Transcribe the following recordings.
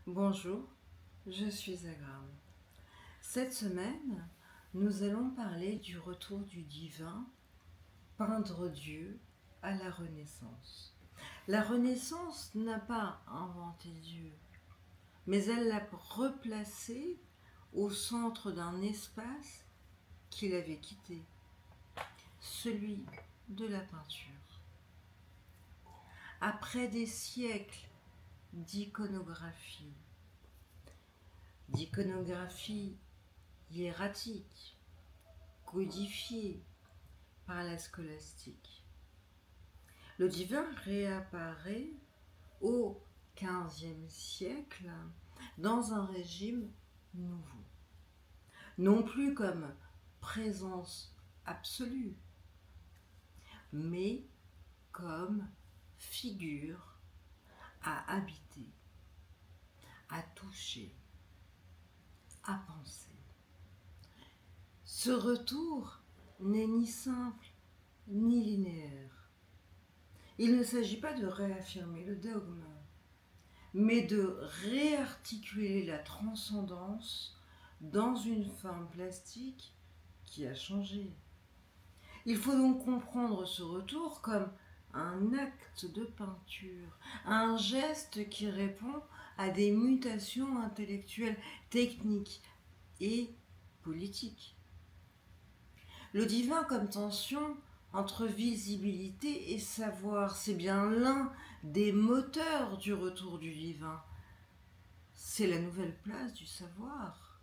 Bonjour, je suis Agram. Cette semaine, nous allons parler du retour du divin, peindre Dieu à la Renaissance. La Renaissance n'a pas inventé Dieu, mais elle l'a replacé au centre d'un espace qu'il avait quitté, celui de la peinture. Après des siècles d'iconographie, hiératique, codifiée par la scolastique, le divin réapparaît au XVe siècle dans un régime nouveau, non plus comme présence absolue, mais comme figure à habiter, à toucher, à penser. Ce retour n'est ni simple ni linéaire. Il ne s'agit pas de réaffirmer le dogme, mais de réarticuler la transcendance dans une forme plastique qui a changé. Il faut donc comprendre ce retour comme un acte de peinture, un geste qui répond à des mutations intellectuelles, techniques et politiques. Le divin comme tension entre visibilité et savoir, c'est bien l'un des moteurs du retour du divin. C'est la nouvelle place du savoir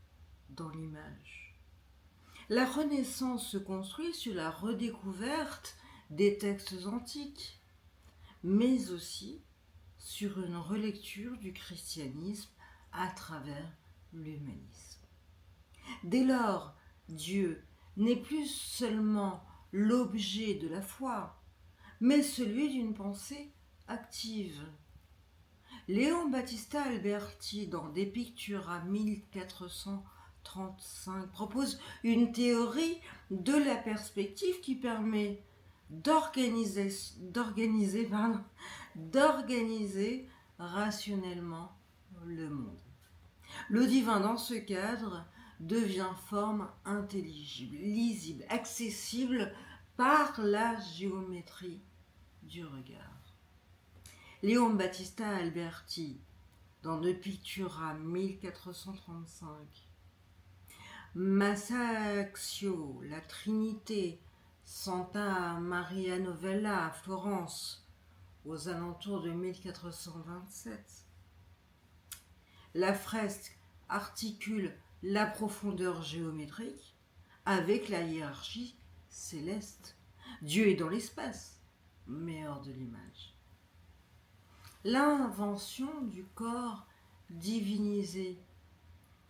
dans l'image. La Renaissance se construit sur la redécouverte des textes antiques, mais aussi sur une relecture du christianisme à travers l'humanisme. Dès lors, Dieu n'est plus seulement l'objet de la foi, mais celui d'une pensée active. Léon Battista Alberti, dans Des Pictura 1435, propose une théorie de la perspective qui permet d'organiser rationnellement le monde. Le divin, dans ce cadre, devient forme intelligible, lisible, accessible par la géométrie du regard. Léon Battista Alberti, dans De Pictura 1435, Masaccio, la Trinité, Santa Maria Novella à Florence, aux alentours de 1427. La fresque articule la profondeur géométrique avec la hiérarchie céleste. Dieu est dans l'espace, mais hors de l'image. L'invention du corps divinisé.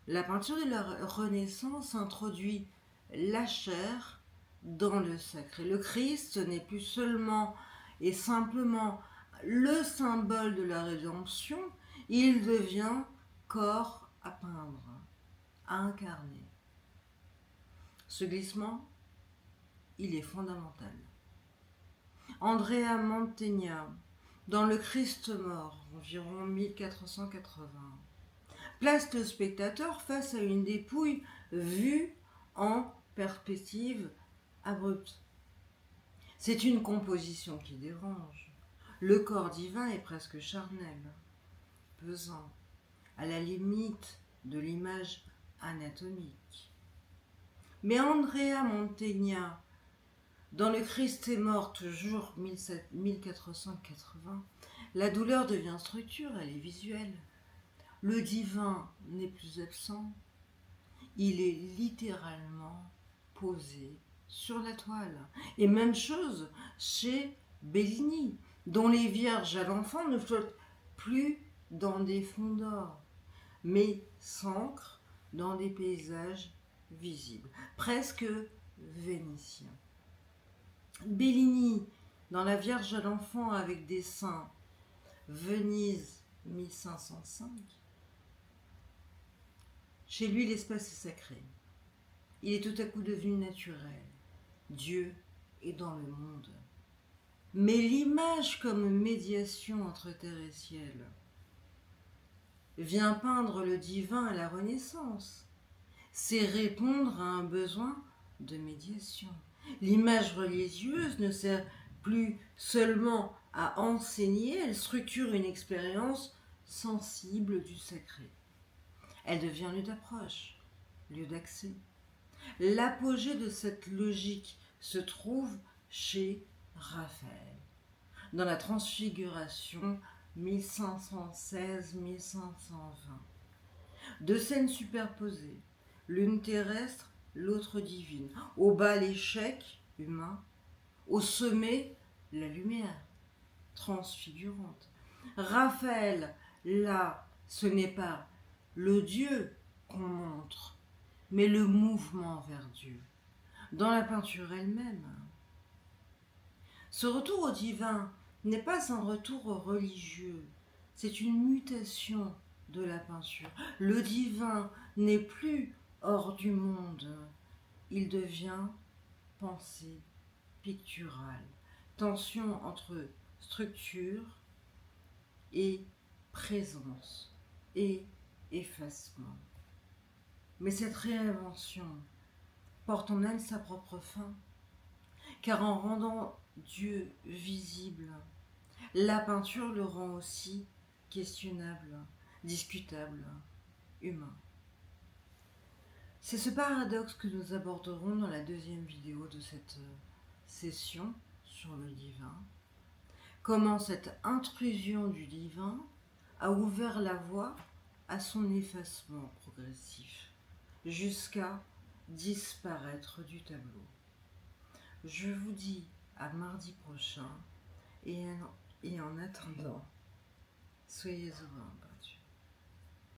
La peinture de la Renaissance introduit la chair dans le sacré. Le Christ n'est plus seulement et simplement le symbole de la rédemption, il devient corps à peindre, à incarner. Ce glissement, il est fondamental. Andrea Mantegna, dans Le Christ mort, environ 1480, place le spectateur face à une dépouille vue en perspective abrupte. C'est une composition qui dérange. Le corps divin est presque charnel, pesant, à la limite de l'image anatomique. Mais Andrea Mantegna, dans Le Christ est mort, toujours 1480, la douleur devient structurelle et visuelle. Le divin n'est plus absent, il est littéralement posé sur la toile. Et même chose chez Bellini, dont les vierges à l'enfant ne flottent plus dans des fonds d'or, mais s'ancrent dans des paysages visibles, presque vénitiens. Bellini, dans La Vierge à l'enfant avec des saints, Venise 1505, chez lui l'espace est sacré. Il est tout à coup devenu naturel. Dieu est dans le monde. Mais l'image comme médiation entre terre et ciel, vient peindre le divin à la Renaissance. C'est répondre à un besoin de médiation. L'image religieuse ne sert plus seulement à enseigner, elle structure une expérience sensible du sacré. Elle devient lieu d'approche, lieu d'accès. L'apogée de cette logique se trouve chez Raphaël, dans la Transfiguration 1516-1520. Deux scènes superposées, l'une terrestre, l'autre divine. Au bas, l'échec humain, au sommet, la lumière transfigurante. Raphaël, là, ce n'est pas le Dieu qu'on montre, mais le mouvement vers Dieu, dans la peinture elle-même. Ce retour au divin n'est pas un retour religieux, c'est une mutation de la peinture. Le divin n'est plus hors du monde, il devient pensée picturale, tension entre structure et présence et effacement. Mais cette réinvention porte en elle sa propre fin, car en rendant Dieu visible, la peinture le rend aussi questionnable, discutable, humain. C'est ce paradoxe que nous aborderons dans la deuxième vidéo de cette session sur le divin. Comment cette intrusion du divin a ouvert la voie à son effacement progressif, jusqu'à disparaître du tableau. Je vous dis à mardi prochain et en attendant, soyez heureux.